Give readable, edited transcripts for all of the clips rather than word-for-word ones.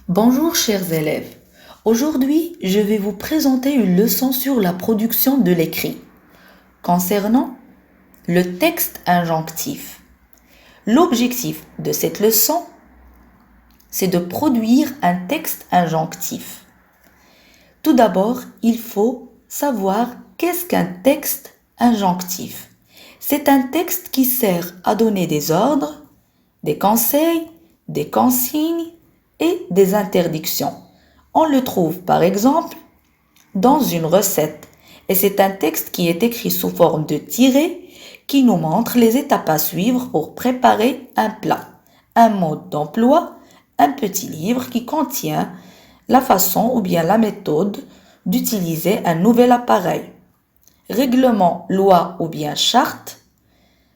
Bonjour chers élèves. Aujourd'hui, je vais vous présenter une leçon sur la production de l'écrit concernant le texte injonctif. L'objectif de cette leçon, c'est de produire un texte injonctif. Tout d'abord, il faut savoir qu'est-ce qu'un texte injonctif. C'est un texte qui sert à donner des ordres, des conseils, des consignes et des interdictions. On le trouve par exemple dans une recette et c'est un texte qui est écrit sous forme de tiré qui nous montre les étapes à suivre pour préparer un plat, un mode d'emploi, un petit livre qui contient la façon ou bien la méthode d'utiliser un nouvel appareil. Règlement, loi ou bien charte,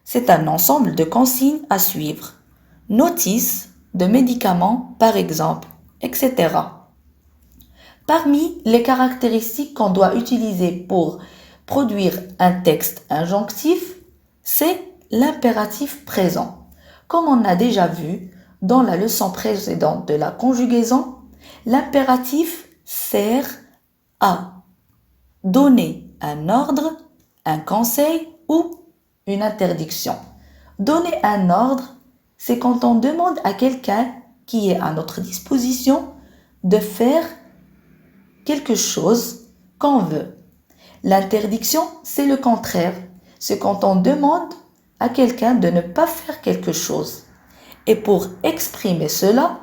c'est un ensemble de consignes à suivre. Notice de médicaments par exemple, etc. Parmi les caractéristiques qu'on doit utiliser pour produire un texte injonctif, c'est l'impératif présent. Comme on a déjà vu dans la leçon précédente de la conjugaison, l'impératif sert à donner un ordre, un conseil ou une interdiction. Donner un ordre, c'est quand on demande à quelqu'un qui est à notre disposition de faire quelque chose qu'on veut. L'interdiction, c'est le contraire. C'est quand on demande à quelqu'un de ne pas faire quelque chose. Et pour exprimer cela,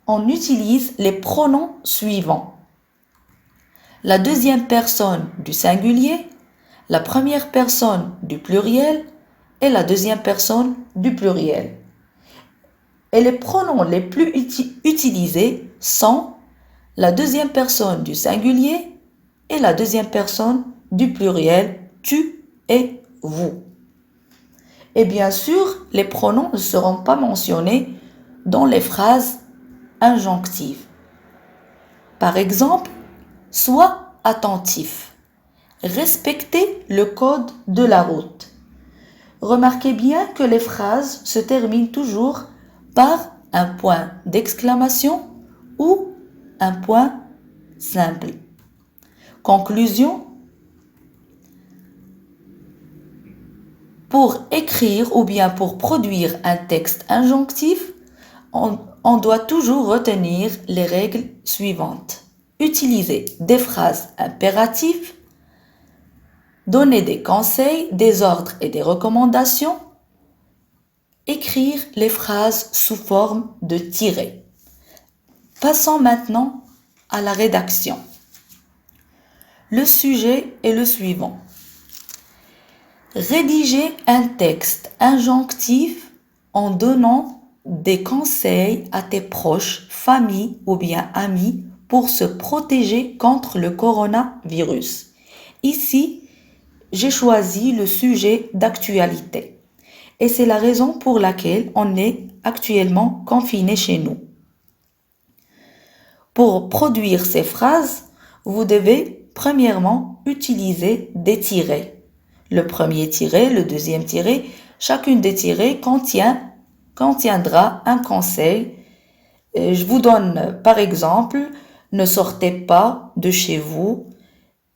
on utilise les pronoms suivants. La deuxième personne du singulier, la première personne du pluriel et la deuxième personne du pluriel. Et les pronoms les plus utilisés sont la deuxième personne du singulier et la deuxième personne du pluriel, tu et vous. Et bien sûr, les pronoms ne seront pas mentionnés dans les phrases injonctives. Par exemple, sois attentif. Respectez le code de la route. Remarquez bien que les phrases se terminent toujours par un point d'exclamation ou un point simple. Conclusion, pour écrire ou bien pour produire un texte injonctif, on doit toujours retenir les règles suivantes. Utiliser des phrases impératives, donner des conseils, des ordres et des recommandations, écrire les phrases sous forme de tirés. Passons maintenant à la rédaction. Le sujet est le suivant. Rédiger un texte injonctif en donnant des conseils à tes proches, famille ou bien amis pour se protéger contre le coronavirus. Ici, j'ai choisi le sujet d'actualité et c'est la raison pour laquelle on est actuellement confiné chez nous. Pour produire ces phrases, vous devez premièrement utiliser des tirets. Le premier tiret, le deuxième tiret, chacune des tirets contiendra un conseil. Je vous donne par exemple, ne sortez pas de chez vous,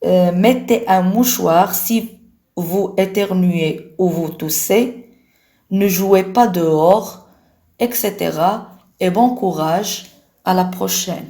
mettez un mouchoir si vous éternuez ou vous toussez, ne jouez pas dehors, etc. Et bon courage, à la prochaine.